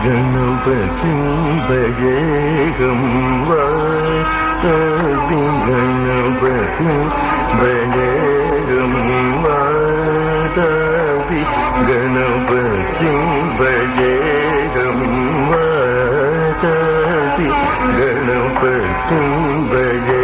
गणपतिं भजेऽहं वातापि गणपतिं भजेऽहं वातापि गणपतिं भजेऽहं वातापि गणपतिं भजे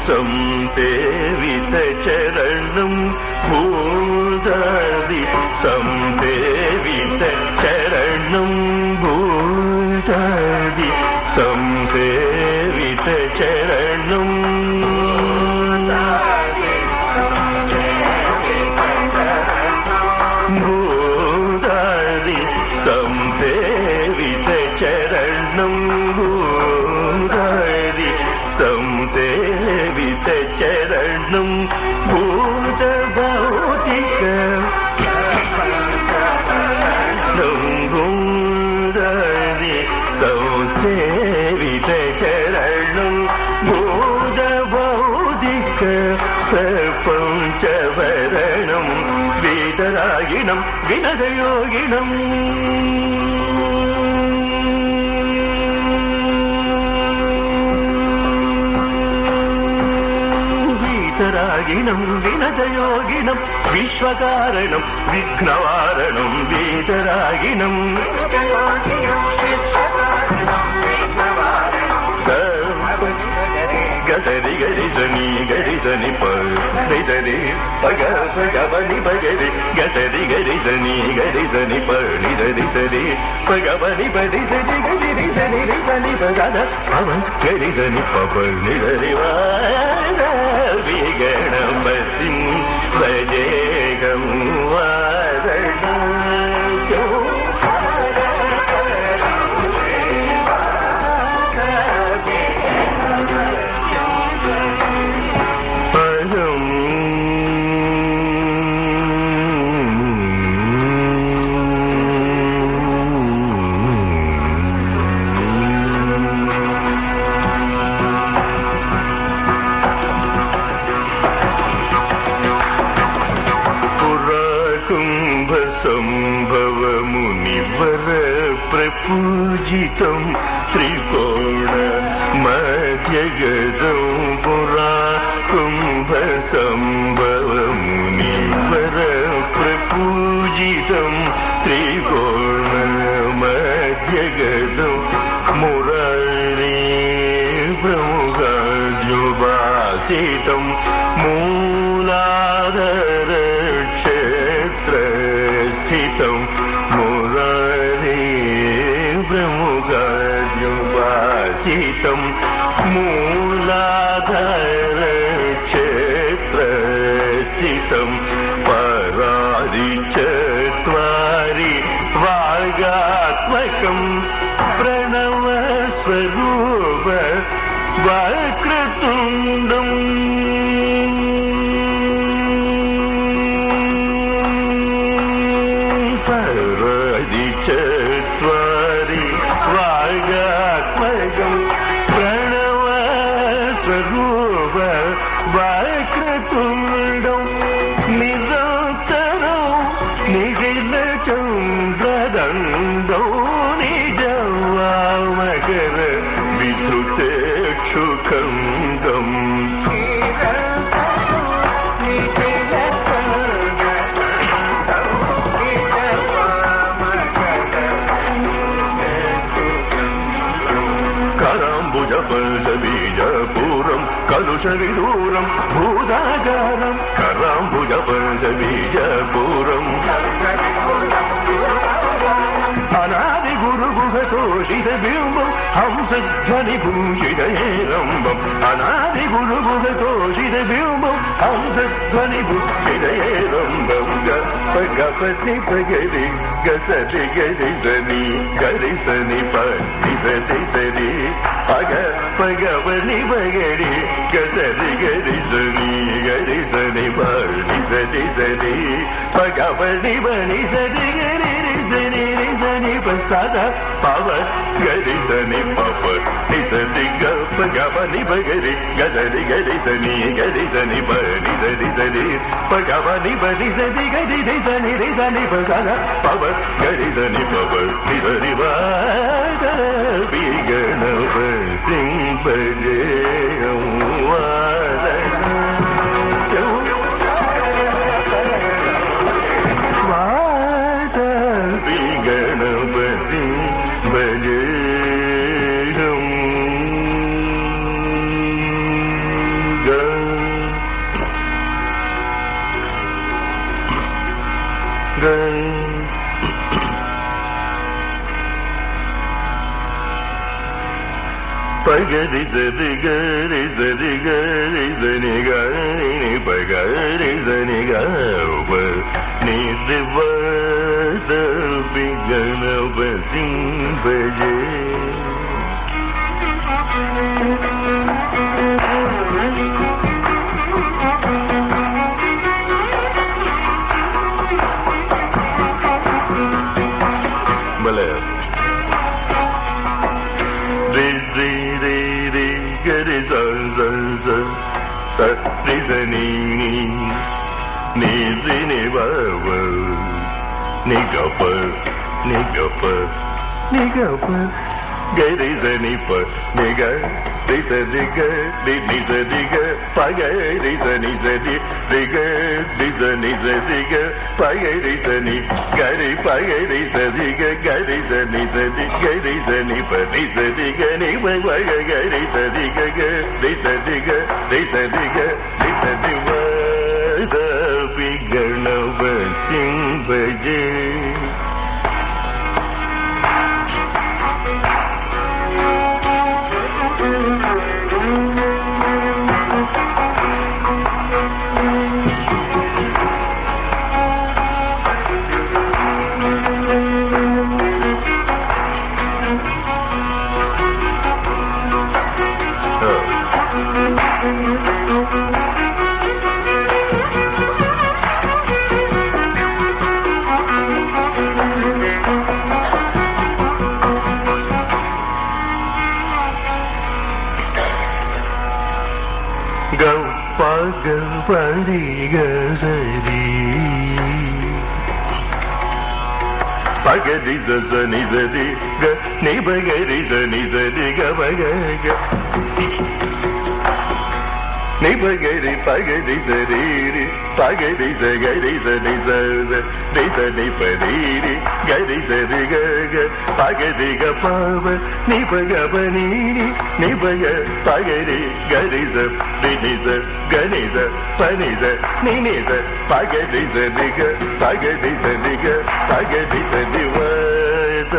संसेवित चरणं भूतादि संसेवित चरणं भूतादि संसेवित चरणं भूतादि संसेवित चरणं भूतादि संसेवित चरणं भूतभौतिक भूतादि संसेवित चरणं भूतभौतिक प्रपञ्चवरणं वेदरागिणं विनदयोगिनम् वीतरागिणं विनदयोगिनं विश्वकारणं विघ्नवारणं वीतरागिणं गजरि गरि जनि प సరి పగ పగవని పగరి గసరి గరి సని గరి సని పని సరి సరి పగవని పడి సరి గరి సని రి సని పగద పవన్ గరి సని పవని సరి వారి గణపతి భజేగం వారణ సంభవమునివర ప్రపూజితం త్రికోణ మధ్యగతం పురా కుంభ సంభవమునివర ప్రపూజితం త్రికోణ మధ్యగతం మురళీ ప్రముఖాద్యుపాసితం మూలాధర క్షేత్రస్థితం మురళీ ప్రముఖాద్యుపాసితం మూలాధర క్షేత్రస్థితం పరాదిచత్వారి వాగాత్మకం ప్రణవ స్వరూప వక్రతుండం పరాదిచత్వారి వాగాత్మకం ప్రణవ స్వరూప వక్రతుండం నిరంతరం నిఖిల చంద్రదండం నిజవామకర విధృతేక్షుఖండం పంచబీజపూరం కలుష విదూరం భూతాగారం కరాంబుజ పంచబీజపూరం అనాది గురు గుహతోషిత బింబం హంసధ్వని భూషితేరంబం అనాది గురు గుహతోషిత బింబం హంసధ్వని భూషితేరంబం గపతి పగరి గసరి గరి దని గరి సని పని సరి సరి పగ పగవని పగరి గసరి గరి సని గరి సని పని సరి సరి పగవని పని సరి గరి సని సని పసద పవ గరి సని పవ నిసరి గప గవని పగరి గసరి గరి సని పని సరి సరి పగవని పని సరి గరి సని రి సని పసద పవ గరి సని పవ నిసరి వాద విగణపతి భజేయం వారణ గణపతి భజేయం పగరి సరి గరి సరి గరి సని గరి పగరి సని గప నిర్వద గణపతి భజే భలే గరి సని ని బావ నిగప నిగప నిగప గరి సని ప నిగ రి సని గ రి ని సని గ పగ రి సని సని రిగ రి సని సని గ పగ రి సని గరి పగ రి సని గ గరి సని సని గరి సని ప రి సని గ ని పగ గరి సని గ గ రి సని గ రి సని గ రి సని వ பகவரிகரி பகரி சனி சரி க நிபகரி சனி சரி கபக நிபகரி பகரி சரீரி பகரி சகரி சனி சனி பரீரி கரி சரி க பகரி க பாவ நிபக பனீரி நிபக பகரி கரி நிச கணித பனித நினித பகரி சரி க பகரி சரி க பகரி சரி வத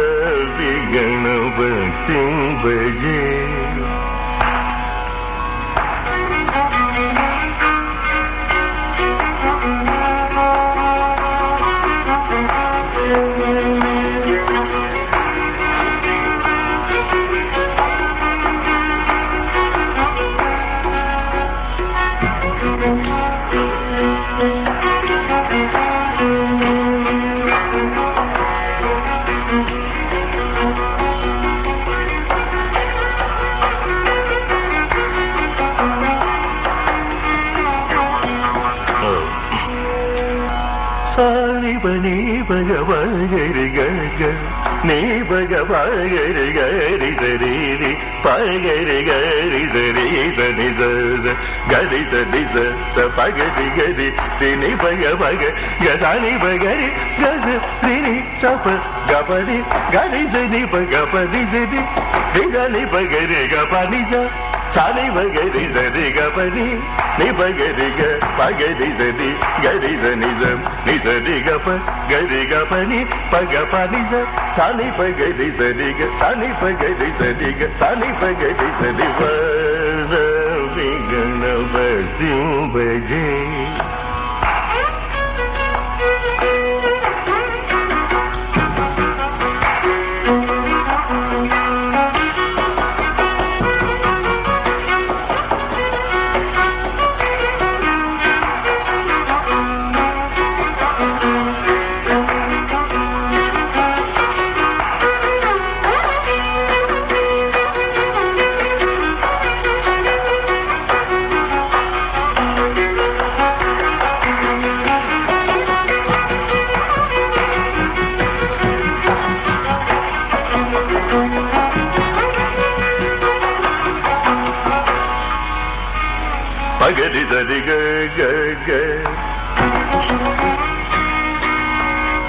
கணபதி பஜே நீ பகவரி கக நீ பகவரி கரி சரி பகரி கரி சரி சனி கரி சனி பகரி கரி தினி பக கசானி பகரி கச தினி சப கபதி கரி சனி பகபதி சரி தினி பகரி கபனி சானி பகரி சரி Kabini ni bagari ga bagari zadi gari zani zam ni zadi ga pa gari ga pa ni paga pa ni za sani bagari zadi ga sani bagari zadi ga sani bagari zadi va vigna basi baje pagadi sadi ga ga ga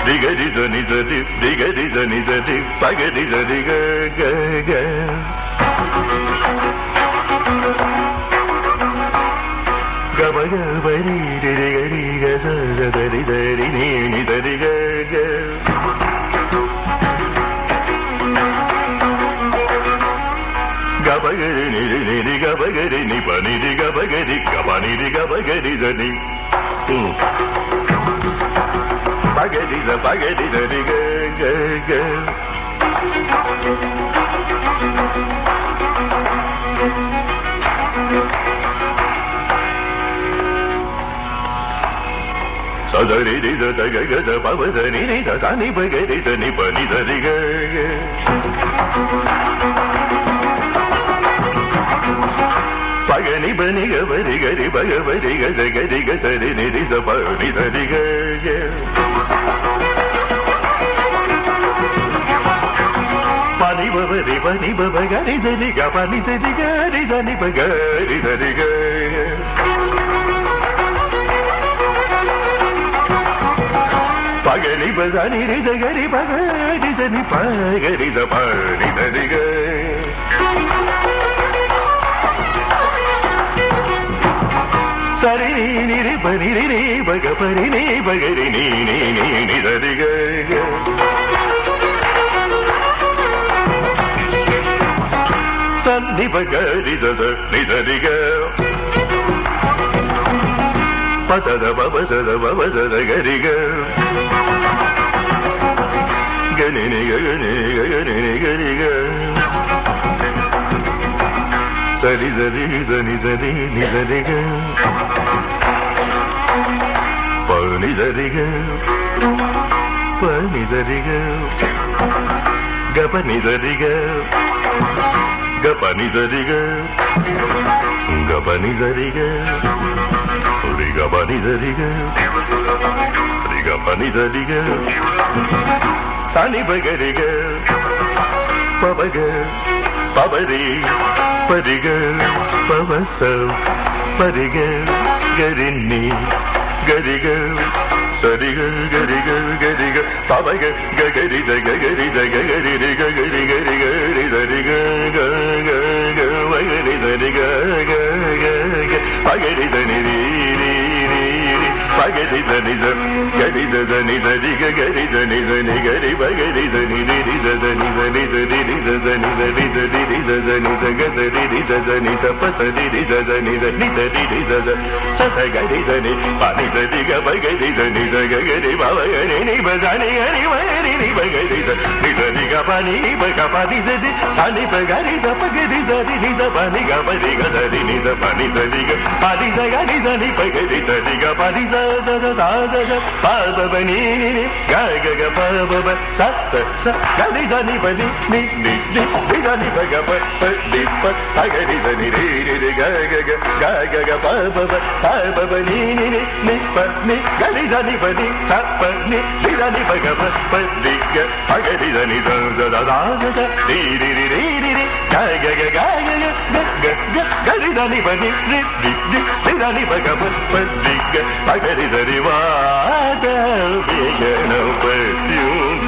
digadi sani sadi digadi sani sadi pagadi sadi ga ga ga ga ba ga ba ri ri ri ga ri ga sa sa da ri da ri ni ni da ri ga ga gabagari ni ni gabagari ni pani ni gabagari gabani ni gabagari zani bagari za bagari zani ga ga ga sadari ni za ga ga za baba zani ni za sani bagari zani pani zani ga ga pagani bani gabari gari bagabari gaza gari gazari niri zapani zari gaga pani baba gari zari gapani zari gari zani bagari zari gaga pagani bazani riza gari bagari zani pagari zapani zari gaga sari ni ri பனி ரி பக பனி நீ பகரி நீ நீ நீ நிதரிக சன்னி பகரி தத நிதரிக பசத பபசத பபசத கரிக கனினி கனினி கனினி கரிக சரி சரி சனி சரி நிதரிக பனி சரிக பனி சரிக கபனி சரிக கபனி சரிக கபனி சரிக ரிகபனி சரிக ரிகபனி சரிக சனி பகரிக பபக பபரி பரிக பவச பரிக கரின்னி கரிக சரிக கரிக கரிக பவக கரித கரித கரித கரி கரி கரி சரிக மகரி சரிக பகரி தனி பகரி தனி கரித தனி சரிக கரி தனி தனி கரி பகரி தனி ரி தனி தனி தனி தனி தனி தனி தனி தகரி தனி தபசரி தனி தனி தனி தத சதகரி தனி பனி தனிக பகரி தனி தகரி பவகரி நி பதனி ஹரி மகரி நி பகரி தனி தனிக பனி பக பனி ததி பனி பகரி தபகரி தரி நி பனி கபரி கதரி நி பனி தனிக பனி தகரி தனி பகரி தனிக பனி தத தத பப பனி நி கக பப ச ச ச கரி தனி பனி நி நி நி தனி பக பதி பகரி தனி ரி ரி கக கக பப பப நி நி நி பனி கரி தனி பனி ச பனி தனி பக பதி பகரி தனி தத தத ரி ரி ரி ரி ரி கக கக கரி தனி பனி ரி ரி தனி பக பதி பகரி தனி வாத விகன பத்யும்